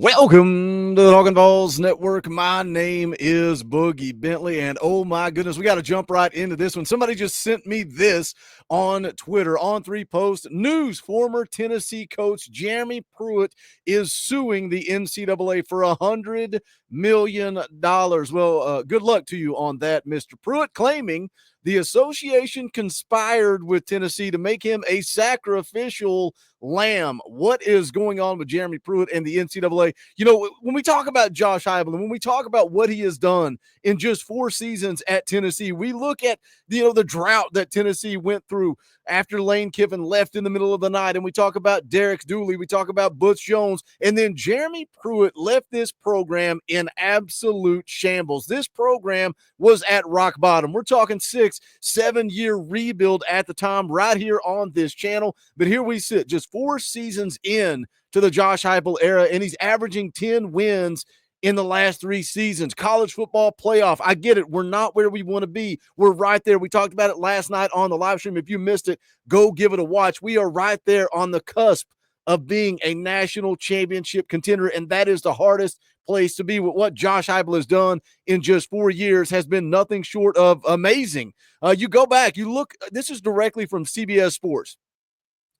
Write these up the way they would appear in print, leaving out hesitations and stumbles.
Welcome to the Talkin VAWLS Network. My name is Boogie Bentley, and oh my goodness, we got to jump right into this one. Somebody just sent me this on Twitter on 3 posts. News: former Tennessee coach Jeremy Pruitt is suing the NCAA for $100 million. Well, good luck to you on that, Mr. Pruitt, claiming the association conspired with Tennessee to make him a sacrificial lamb. What is going on with Jeremy Pruitt and the NCAA? You know, when we talk about Josh Heupel and when we talk about what he has done in just 4 seasons at Tennessee, we look at the drought that Tennessee went through after Lane Kiffin left in the middle of the night, and we talk about Derek Dooley, we talk about Butch Jones, and then Jeremy Pruitt left this program in absolute shambles. This program was at rock bottom. We're talking 6-7 year rebuild at the time right here on this channel, but here we sit just 4 seasons in to the Josh Heupel era, and he's averaging 10 wins in the last 3 seasons. College football playoff, I get it. We're not where we want to be. We're right there. We talked about it last night on the live stream. If you missed it, go give it a watch. We are right there on the cusp of being a national championship contender, and that is the hardest place to be. With what Josh Heupel has done in just 4 years has been nothing short of amazing. You go back, you look, this is directly from CBS Sports.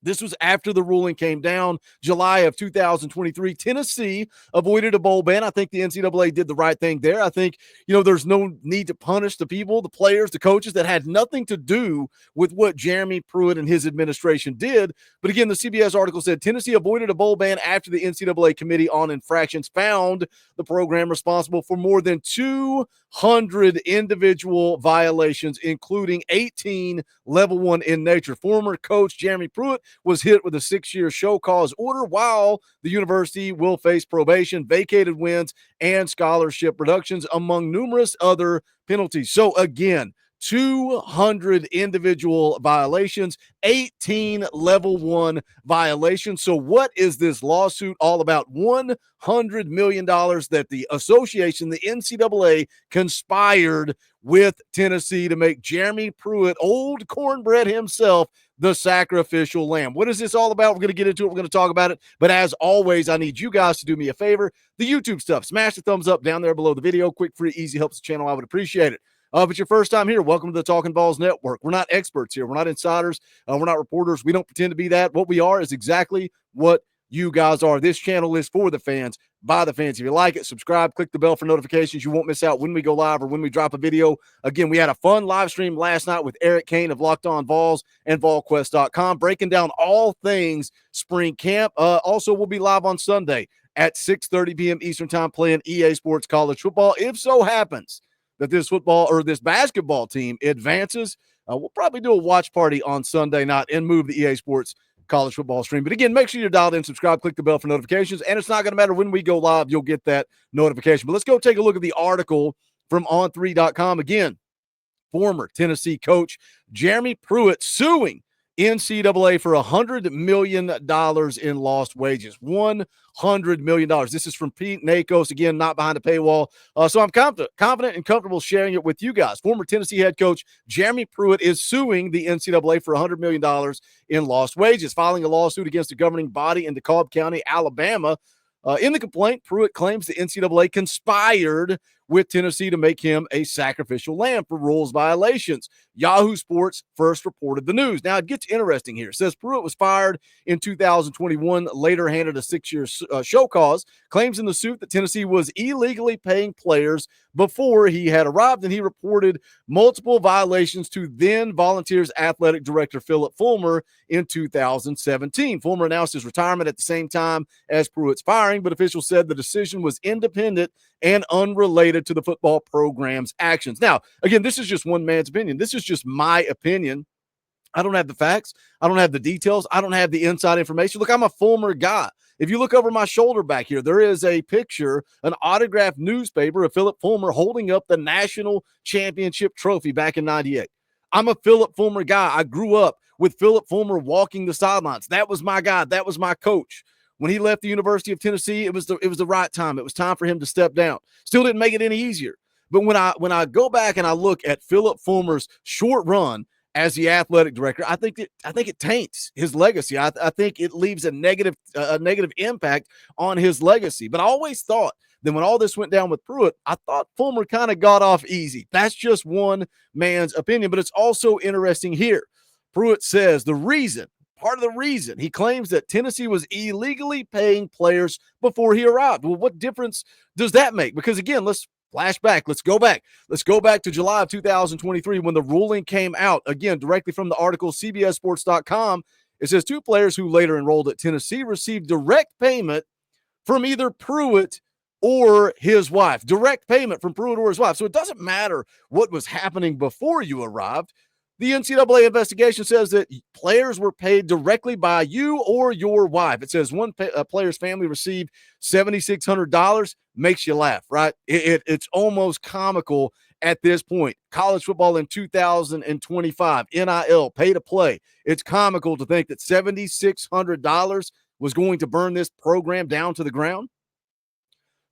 This was after the ruling came down, July of 2023. Tennessee avoided a bowl ban. I think the NCAA did the right thing there. I think, there's no need to punish the people, the players, the coaches that had nothing to do with what Jeremy Pruitt and his administration did. But again, the CBS article said Tennessee avoided a bowl ban after the NCAA Committee on Infractions found the program responsible for more than 200 individual violations, including 18 level 1 in nature. Former coach Jeremy Pruitt was hit with a 6-year show cause order, while the university will face probation, vacated wins, and scholarship reductions, among numerous other penalties. So again, 200 individual violations, 18 level 1 violations. So what is this lawsuit all about? $100 million that the association, the NCAA, conspired with Tennessee to make Jeremy Pruitt, old cornbread himself, the sacrificial lamb. What is this all about? We're going to get into it. We're going to talk about it. But as always, I need you guys to do me a favor. The YouTube stuff, smash the thumbs up down there below the video. Quick, free, easy, helps the channel. I would appreciate it. If it's your first time here, welcome to the Talkin VAWLS Network. We're not experts here. We're not insiders. We're not reporters. We don't pretend to be that. What we are is exactly what you guys are. This channel is for the fans, by the fans. If you like it, subscribe, click the bell for notifications. You won't miss out when we go live or when we drop a video. Again, we had a fun live stream last night with Eric Kane of Locked On Vols and VolQuest.com, breaking down all things spring camp. Also, we'll be live on Sunday at 6:30 p.m. Eastern time playing EA Sports College Football. If so happens that this football or this basketball team advances, we'll probably do a watch party on Sunday night and move the EA Sports College Football stream. But again, make sure you're dialed in, subscribe, click the bell for notifications, and it's not going to matter when we go live, you'll get that notification. But let's go take a look at the article from on3.com. Again, former Tennessee coach Jeremy Pruitt suing NCAA for $100 million in lost wages. $100 million. This is from Pete Nakos, again, not behind a paywall. So I'm confident and comfortable sharing it with you guys. Former Tennessee head coach Jeremy Pruitt is suing the NCAA for $100 million in lost wages, filing a lawsuit against the governing body in DeKalb County, Alabama. In the complaint, Pruitt claims the NCAA conspired with Tennessee to make him a sacrificial lamb for rules violations. Yahoo Sports first reported the news. Now, it gets interesting here. It says Pruitt was fired in 2021, later handed a 6-year show cause, claims in the suit that Tennessee was illegally paying players before he had arrived, and he reported multiple violations to then Volunteers athletic director Philip Fulmer in 2017. Fulmer announced his retirement at the same time as Pruitt's firing, but officials said the decision was independent and unrelated to the football program's actions. Now, again, this is just one man's opinion. This is just my opinion. I don't have the facts. I don't have the details. I don't have the inside information. Look, I'm a former guy. If you look over my shoulder back here, there is a picture, an autographed newspaper of Philip Fulmer holding up the national championship trophy back in '98. I'm a Philip Fulmer guy. I grew up with Philip Fulmer walking the sidelines. That was my guy. That was my coach. When he left the University of Tennessee, it was the right time. It was time for him to step down. Still didn't make it any easier. But when I go back and I look at Philip Fulmer's short run as the athletic director, I think it taints his legacy. I think it leaves a negative impact on his legacy. But I always thought that when all this went down with Pruitt, I thought Fulmer kind of got off easy. That's just one man's opinion, but it's also interesting here. Pruitt says part of the reason he claims that Tennessee was illegally paying players before he arrived. Well, what difference does that make? Because again, let's flash back. Let's go back. Let's go back to July of 2023 when the ruling came out, again, directly from the article CBSSports.com. It says 2 players who later enrolled at Tennessee received direct payment from either Pruitt or his wife. Direct payment from Pruitt or his wife. So it doesn't matter what was happening before you arrived. The NCAA investigation says that players were paid directly by you or your wife. It says one player's family received $7,600. Makes you laugh, right? It's almost comical at this point. College football in 2025, NIL, pay to play. It's comical to think that $7,600 was going to burn this program down to the ground.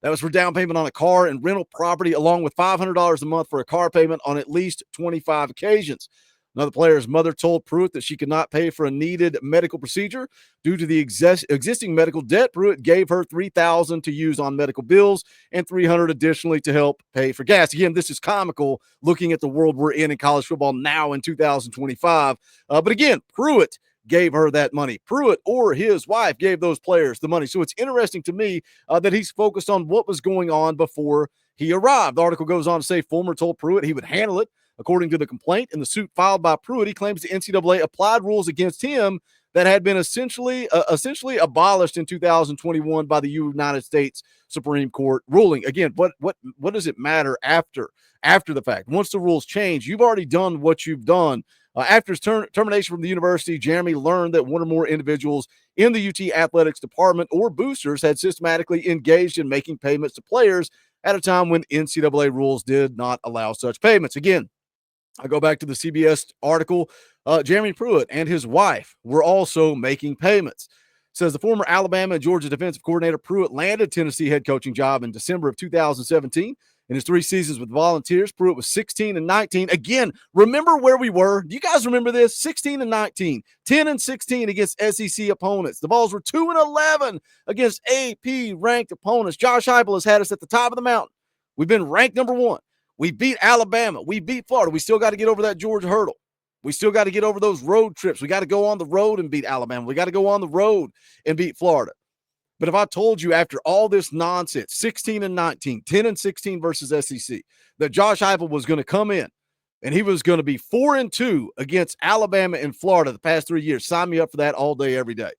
That was for down payment on a car and rental property, along with $500 a month for a car payment on at least 25 occasions. Another player's mother told Pruitt that she could not pay for a needed medical procedure due to the existing medical debt. Pruitt gave her $3,000 to use on medical bills and $300 additionally to help pay for gas. Again, this is comical looking at the world we're in college football now in 2025. But again, Pruitt gave her that money. Pruitt or his wife gave those players the money. So it's interesting to me that he's focused on what was going on before he arrived. The article goes on to say Fulmer told Pruitt he would handle it. According to the complaint in the suit filed by Pruitt, he claims the NCAA applied rules against him that had been essentially abolished in 2021 by the United States Supreme Court ruling. Again, what does it matter after the fact? Once the rules change, you've already done what you've done. After his termination from the university, Jeremy learned that one or more individuals in the UT athletics department or boosters had systematically engaged in making payments to players at a time when NCAA rules did not allow such payments. Again, I go back to the CBS article. Jeremy Pruitt and his wife were also making payments. It says the former Alabama and Georgia defensive coordinator Pruitt landed Tennessee head coaching job in December of 2017. In his 3 seasons with the Volunteers, Pruitt was 16-19. Again, remember where we were? Do you guys remember this? 16-19, 10-16 against SEC opponents. The Vols were 2-11 against AP ranked opponents. Josh Heupel has had us at the top of the mountain. We've been ranked number 1. We beat Alabama. We beat Florida. We still got to get over that Georgia hurdle. We still got to get over those road trips. We got to go on the road and beat Alabama. We got to go on the road and beat Florida. But if I told you after all this nonsense, 16-19, 10-16 versus SEC, that Josh Heupel was going to come in and he was going to be 4-2 against Alabama and Florida the past 3 years, sign me up for that all day, every day.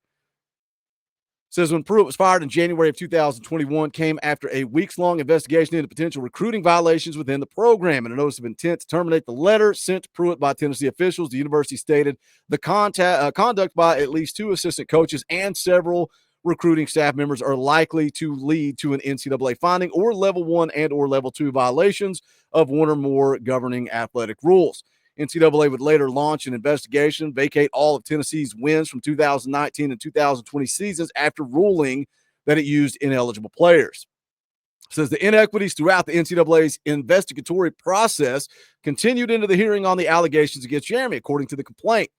Says when Pruitt was fired in January of 2021 came after a weeks-long investigation into potential recruiting violations within the program. And a notice of intent to terminate the letter sent to Pruitt by Tennessee officials. The university stated the conduct by at least 2 assistant coaches and several recruiting staff members are likely to lead to an NCAA finding or level 1 and or level 2 violations of one or more governing athletic rules. NCAA would later launch an investigation, vacate all of Tennessee's wins from 2019 and 2020 seasons after ruling that it used ineligible players. It says the inequities throughout the NCAA's investigatory process continued into the hearing on the allegations against Jeremy, according to the complaint.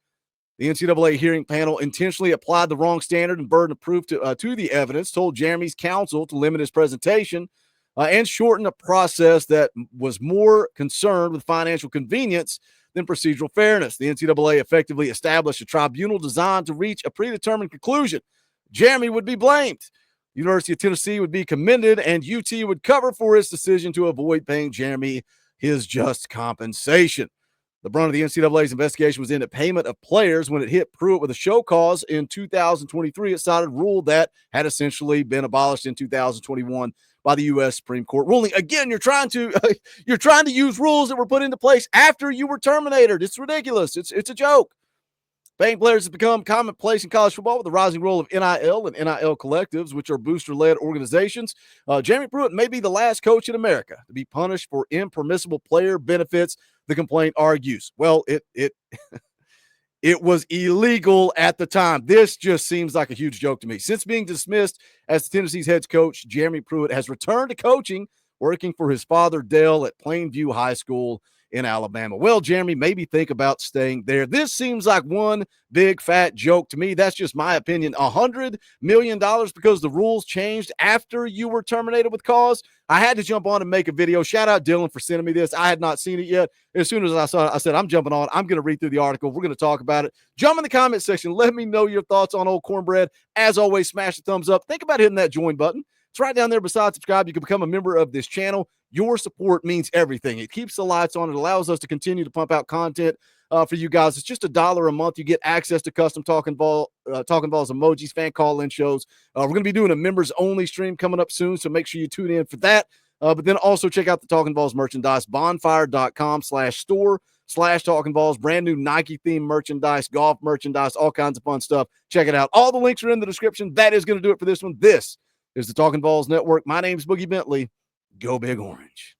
The NCAA hearing panel intentionally applied the wrong standard and burden of proof to the evidence, told Jeremy's counsel to limit his presentation, and shorten a process that was more concerned with financial convenience than procedural fairness. The NCAA effectively established a tribunal designed to reach a predetermined conclusion. Jeremy would be blamed. University of Tennessee would be commended, and UT would cover for its decision to avoid paying Jeremy his just compensation. The brunt of the NCAA's investigation was into payment of players when it hit Pruitt with a show cause in 2023. It cited a rule that had essentially been abolished in 2021 by the U.S. Supreme Court ruling. Again, you're trying to use rules that were put into place after you were terminated. It's ridiculous. It's a joke. Paying players has become commonplace in college football with the rising role of NIL and NIL collectives, which are booster-led organizations. Jeremy Pruitt may be the last coach in America to be punished for impermissible player benefits, the complaint argues. Well, it was illegal at the time. This just seems like a huge joke to me. Since being dismissed as Tennessee's head coach, Jeremy Pruitt has returned to coaching, working for his father, Dale, at Plainview High School in Alabama. Well, Jeremy, maybe think about staying there. This seems like one big fat joke to me. That's just my opinion. $100 million because the rules changed after you were terminated with cause. I had to jump on and make a video. Shout out Dylan for sending me this. I had not seen it yet. As soon as I saw it, I said, I'm jumping on. I'm going to read through the article. We're going to talk about it. Jump in the comment section. Let me know your thoughts on old cornbread. As always, smash the thumbs up. Think about hitting that join button. It's right down there beside subscribe. You can become a member of this channel. Your support means everything. It keeps the lights on. It allows us to continue to pump out content for you guys. It's just $1 a month. You get access to custom Talkin VAWLS emojis, fan call-in shows. We're going to be doing a members-only stream coming up soon, so make sure you tune in for that. But then also check out the Talkin VAWLS merchandise, bonfire.com/store/Talkin VAWLS, brand new Nike-themed merchandise, golf merchandise, all kinds of fun stuff. Check it out. All the links are in the description. That is going to do it for this one. This is the Talkin VAWLS Network. My name is Boogie Bentley. Go Big Orange.